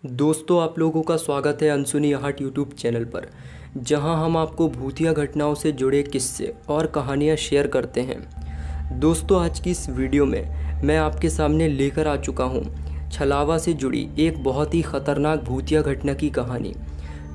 दोस्तों, आप लोगों का स्वागत है अनसुनी आहट यूट्यूब चैनल पर, जहां हम आपको भूतिया घटनाओं से जुड़े किस्से और कहानियां शेयर करते हैं। दोस्तों, आज की इस वीडियो में मैं आपके सामने लेकर आ चुका हूं छलावा से जुड़ी एक बहुत ही ख़तरनाक भूतिया घटना की कहानी।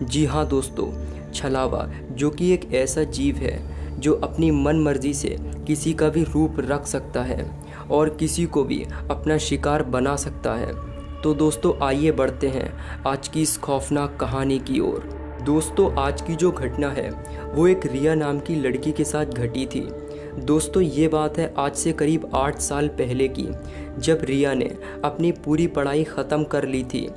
जी हाँ दोस्तों, छलावा जो कि एक ऐसा जीव है जो अपनी मन मर्जी से किसी का भी रूप रख सकता है और किसी को भी अपना शिकार बना सकता है। तो दोस्तों, आइए बढ़ते हैं आज की इस खौफनाक कहानी की ओर। दोस्तों, आज की जो घटना है वो एक रिया नाम की लड़की के साथ घटी थी। दोस्तों, ये बात है आज से करीब 8 साल पहले की, जब रिया ने अपनी पूरी पढ़ाई ख़त्म कर ली थी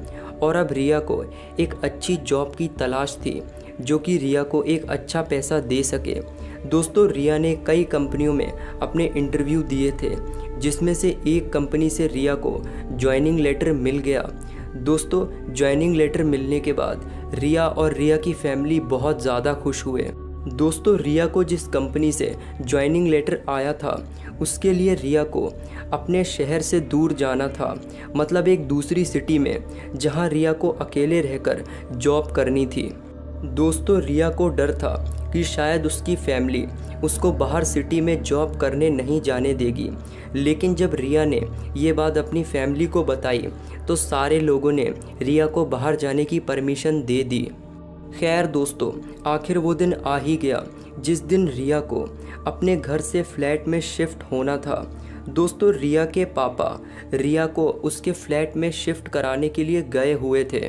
और अब रिया को एक अच्छी जॉब की तलाश थी जो कि रिया को एक अच्छा पैसा दे सके। दोस्तों, रिया ने कई कंपनियों में अपने इंटरव्यू दिए थे, जिसमें से एक कंपनी से रिया को ज्वाइनिंग लेटर मिल गया। दोस्तों, ज्वाइनिंग लेटर मिलने के बाद रिया और रिया की फैमिली बहुत ज़्यादा खुश हुए। दोस्तों, रिया को जिस कंपनी से ज्वाइनिंग लेटर आया था उसके लिए रिया को अपने शहर से दूर जाना था, मतलब एक दूसरी सिटी में, जहां रिया को अकेले रहकर जॉब करनी थी। दोस्तों, रिया को डर था कि शायद उसकी फैमिली उसको बाहर सिटी में जॉब करने नहीं जाने देगी, लेकिन जब रिया ने ये बात अपनी फैमिली को बताई तो सारे लोगों ने रिया को बाहर जाने की परमिशन दे दी। खैर दोस्तों, आखिर वो दिन आ ही गया जिस दिन रिया को अपने घर से फ्लैट में शिफ्ट होना था। दोस्तों, रिया के पापा रिया को उसके फ्लैट में शिफ्ट कराने के लिए गए हुए थे।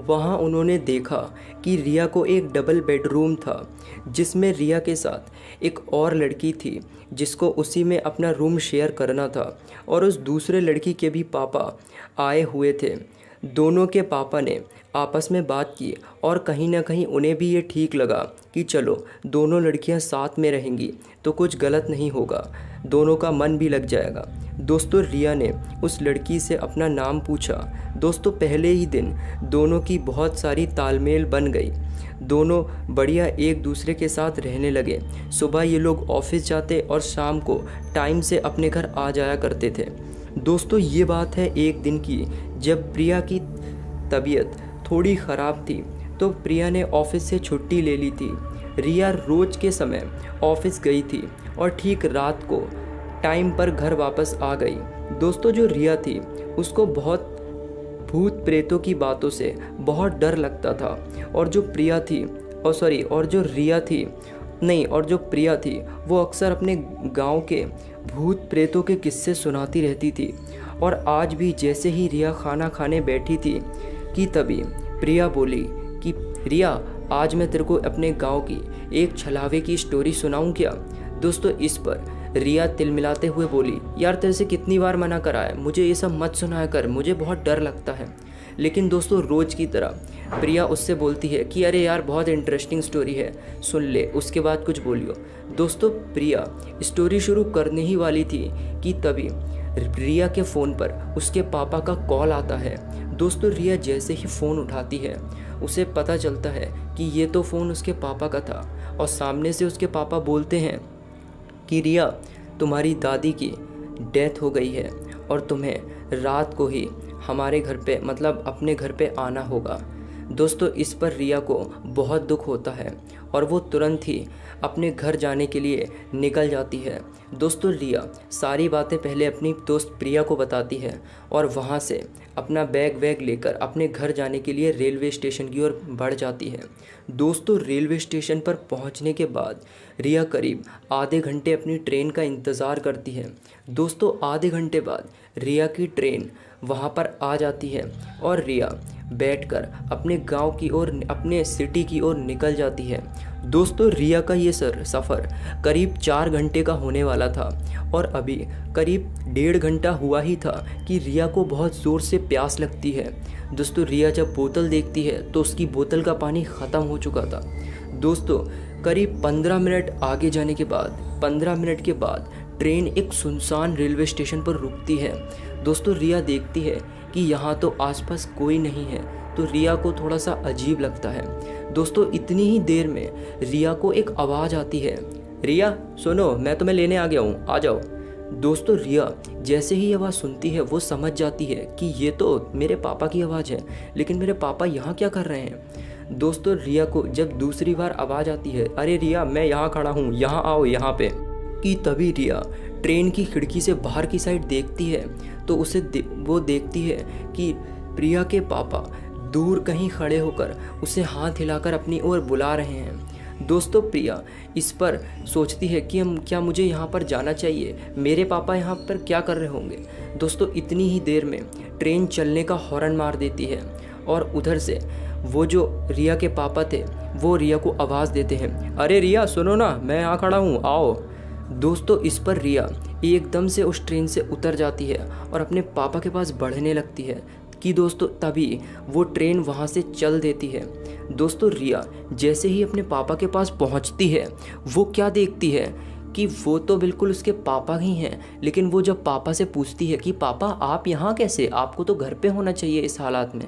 वहाँ उन्होंने देखा कि रिया को एक डबल बेडरूम था जिसमें रिया के साथ एक और लड़की थी जिसको उसी में अपना रूम शेयर करना था, और उस दूसरे लड़की के भी पापा आए हुए थे। दोनों के पापा ने आपस में बात की और कहीं ना कहीं उन्हें भी ये ठीक लगा कि चलो दोनों लड़कियां साथ में रहेंगी तो कुछ गलत नहीं होगा, दोनों का मन भी लग जाएगा। दोस्तों, रिया ने उस लड़की से अपना नाम पूछा। दोस्तों, पहले ही दिन दोनों की बहुत सारी तालमेल बन गई, दोनों बढ़िया एक दूसरे के साथ रहने लगे। सुबह ये लोग ऑफिस जाते और शाम को टाइम से अपने घर आ जाया करते थे। दोस्तों, ये बात है एक दिन की, जब प्रिया की तबीयत थोड़ी ख़राब थी तो प्रिया ने ऑफिस से छुट्टी ले ली थी। रिया रोज़ के समय ऑफिस गई थी और ठीक रात को टाइम पर घर वापस आ गई। दोस्तों, जो रिया थी उसको बहुत भूत प्रेतों की बातों से बहुत डर लगता था, और जो प्रिया थी और जो प्रिया थी वो अक्सर अपने गांव के भूत प्रेतों के किस्से सुनाती रहती थी। और आज भी जैसे ही रिया खाना खाने बैठी थी कि तभी प्रिया बोली कि रिया, आज मैं तेरे को अपने गांव की एक छलावे की स्टोरी सुनाऊं क्या। दोस्तों, इस पर रिया तिलमिलाते हुए बोली, यार तेरे से कितनी बार मना करा है, मुझे ये सब मत सुनाया कर, मुझे बहुत डर लगता है। लेकिन दोस्तों, रोज़ की तरह प्रिया उससे बोलती है कि अरे यार बहुत इंटरेस्टिंग स्टोरी है, सुन ले, उसके बाद कुछ बोलियो। दोस्तों, प्रिया स्टोरी शुरू करने ही वाली थी कि तभी रिया के फ़ोन पर उसके पापा का कॉल आता है। दोस्तों, रिया जैसे ही फ़ोन उठाती है उसे पता चलता है कि ये तो फ़ोन उसके पापा का था, और सामने से उसके पापा बोलते हैं कि रिया, तुम्हारी दादी की डेथ हो गई है और तुम्हें रात को ही हमारे घर पे, मतलब अपने घर पे आना होगा। दोस्तों, इस पर रिया को बहुत दुख होता है और वो तुरंत ही अपने घर जाने के लिए निकल जाती है। दोस्तों, रिया सारी बातें पहले अपनी दोस्त प्रिया को बताती है और वहाँ से अपना बैग वैग लेकर अपने घर जाने के लिए रेलवे स्टेशन की ओर बढ़ जाती है। दोस्तों, रेलवे स्टेशन पर पहुँचने के बाद रिया करीब आधे घंटे अपनी ट्रेन का इंतज़ार करती है। दोस्तों, आधे घंटे बाद रिया की ट्रेन वहाँ पर आ जाती है और रिया बैठकर अपने गांव की ओर, अपने सिटी की ओर निकल जाती है। दोस्तों, रिया का ये सफ़र करीब 4 घंटे का होने वाला था और अभी करीब 1.5 घंटा हुआ ही था कि रिया को बहुत ज़ोर से प्यास लगती है। दोस्तों, रिया जब बोतल देखती है तो उसकी बोतल का पानी ख़त्म हो चुका था। दोस्तों, करीब 15 मिनट आगे जाने के बाद, 15 मिनट के बाद ट्रेन एक सुनसान रेलवे स्टेशन पर रुकती है। दोस्तों, रिया देखती है कि यहाँ तो आसपास कोई नहीं है, तो रिया को थोड़ा सा अजीब लगता है। दोस्तों, इतनी ही देर में रिया को एक आवाज़ आती है, रिया सुनो, मैं तुम्हें लेने आ गया हूँ, आ जाओ। दोस्तों रिया जैसे ही आवाज़ सुनती है वो समझ जाती है कि ये तो मेरे पापा की आवाज़ है, लेकिन मेरे पापा यहाँ क्या कर रहे हैं। दोस्तों रिया को जब दूसरी बार आवाज़ आती है, अरे रिया मैं यहाँ खड़ा हूँ, यहाँ आओ यहाँ पे, कि तभी रिया ट्रेन की खिड़की से बाहर की साइड देखती है तो वो देखती है कि प्रिया के पापा दूर कहीं खड़े होकर उसे हाथ हिलाकर अपनी ओर बुला रहे हैं। दोस्तों प्रिया इस पर सोचती है कि क्या मुझे यहाँ पर जाना चाहिए, मेरे पापा यहाँ पर क्या कर रहे होंगे। दोस्तों इतनी ही देर में ट्रेन चलने का हॉर्न मार देती है और उधर से वो जो रिया के पापा थे वो रिया को आवाज़ देते हैं, अरे रिया सुनो ना, मैं यहाँ खड़ा हूँ, आओ। दोस्तों इस पर रिया एकदम से उस ट्रेन से उतर जाती है और अपने पापा के पास बढ़ने लगती है कि दोस्तों तभी वो ट्रेन वहाँ से चल देती है। दोस्तों रिया जैसे ही अपने पापा के पास पहुँचती है वो क्या देखती है कि वो तो बिल्कुल उसके पापा ही हैं, लेकिन वो जब पापा से पूछती है कि पापा आप यहाँ कैसे, आपको तो घर पे होना चाहिए इस हालात में।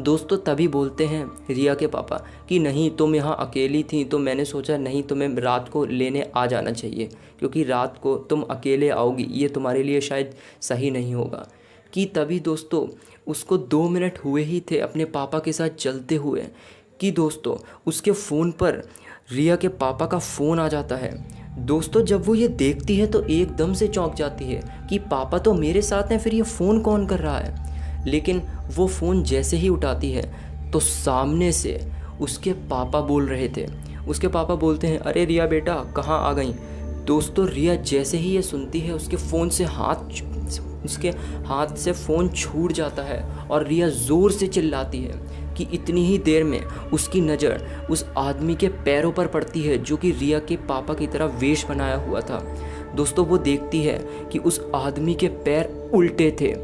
दोस्तों तभी बोलते हैं रिया के पापा कि नहीं तुम यहाँ अकेली थी तो मैंने सोचा नहीं तुम्हें रात को लेने आ जाना चाहिए, क्योंकि रात को तुम अकेले आओगी ये तुम्हारे लिए शायद सही नहीं होगा। कि तभी दोस्तों उसको 2 मिनट हुए ही थे अपने पापा के साथ चलते हुए कि दोस्तों उसके फ़ोन पर रिया के पापा का फ़ोन आ जाता है। दोस्तों जब वो ये देखती है तो एकदम से चौंक जाती है कि पापा तो मेरे साथ हैं, फिर ये फ़ोन कौन कर रहा है। लेकिन वो फ़ोन जैसे ही उठाती है तो सामने से उसके पापा बोल रहे थे। उसके पापा बोलते हैं, अरे रिया बेटा कहाँ आ गई। दोस्तों रिया जैसे ही ये सुनती है उसके हाथ से फ़ोन छूट जाता है और रिया ज़ोर से चिल्लाती है कि इतनी ही देर में उसकी नज़र उस आदमी के पैरों पर पड़ती है जो कि रिया के पापा की तरह वेश बनाया हुआ था। दोस्तों वो देखती है कि उस आदमी के पैर उल्टे थे।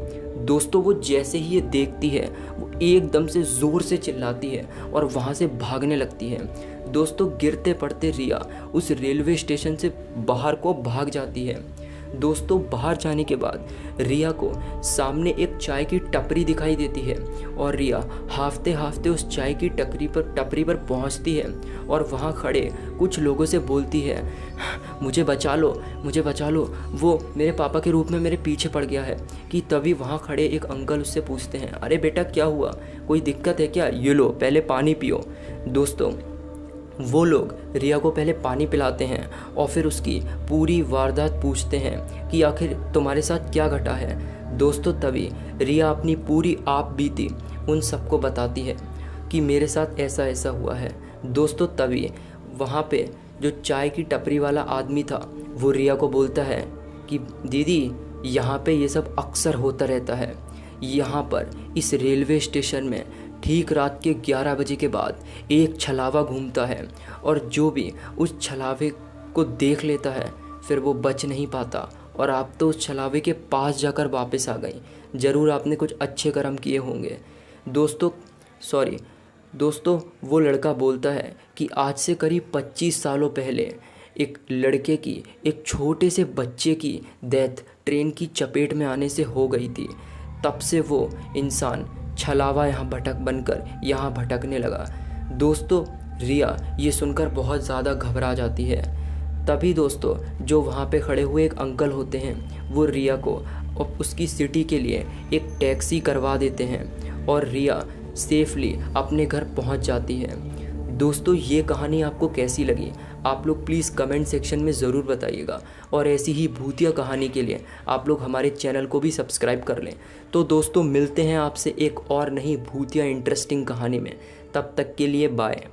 दोस्तों वो जैसे ही ये देखती है वो एकदम से ज़ोर से चिल्लाती है और वहाँ से भागने लगती है। दोस्तों गिरते पड़ते रिया उस रेलवे स्टेशन से बाहर को भाग जाती है। दोस्तों बाहर जाने के बाद रिया को सामने एक चाय की टपरी दिखाई देती है और रिया हाफते हाफते उस चाय की टपरी पर पहुंचती है और वहां खड़े कुछ लोगों से बोलती है, मुझे बचा लो, मुझे बचा लो, वो मेरे पापा के रूप में मेरे पीछे पड़ गया है। कि तभी वहां खड़े एक अंकल उससे पूछते हैं, अरे बेटा क्या हुआ, कोई दिक्कत है क्या, ये लो पहले पानी पियो। दोस्तों वो लोग रिया को पहले पानी पिलाते हैं और फिर उसकी पूरी वारदात पूछते हैं कि आखिर तुम्हारे साथ क्या घटा है। दोस्तों तभी रिया अपनी पूरी आप बीती उन सबको बताती है कि मेरे साथ ऐसा ऐसा हुआ है। दोस्तों तभी वहाँ पे जो चाय की टपरी वाला आदमी था वो रिया को बोलता है कि दीदी यहाँ पे ये सब अक्सर होता रहता है। यहाँ पर इस रेलवे स्टेशन में ठीक रात के 11 बजे के बाद एक छलावा घूमता है और जो भी उस छलावे को देख लेता है फिर वो बच नहीं पाता। और आप तो उस छलावे के पास जाकर वापस आ गई, ज़रूर आपने कुछ अच्छे कर्म किए होंगे। दोस्तों वो लड़का बोलता है कि आज से करीब 25 सालों पहले एक लड़के की, एक छोटे से बच्चे की डेथ ट्रेन की चपेट में आने से हो गई थी। तब से वो इंसान छलावा बनकर यहाँ भटकने लगा। दोस्तों रिया ये सुनकर बहुत ज़्यादा घबरा जाती है। तभी दोस्तों जो वहाँ पे खड़े हुए एक अंकल होते हैं वो रिया को उसकी सिटी के लिए एक टैक्सी करवा देते हैं और रिया सेफली अपने घर पहुँच जाती है। दोस्तों ये कहानी आपको कैसी लगी आप लोग प्लीज़ कमेंट सेक्शन में ज़रूर बताइएगा और ऐसी ही भूतिया कहानी के लिए आप लोग हमारे चैनल को भी सब्सक्राइब कर लें। तो दोस्तों मिलते हैं आपसे एक और नई भूतिया इंटरेस्टिंग कहानी में, तब तक के लिए बाय।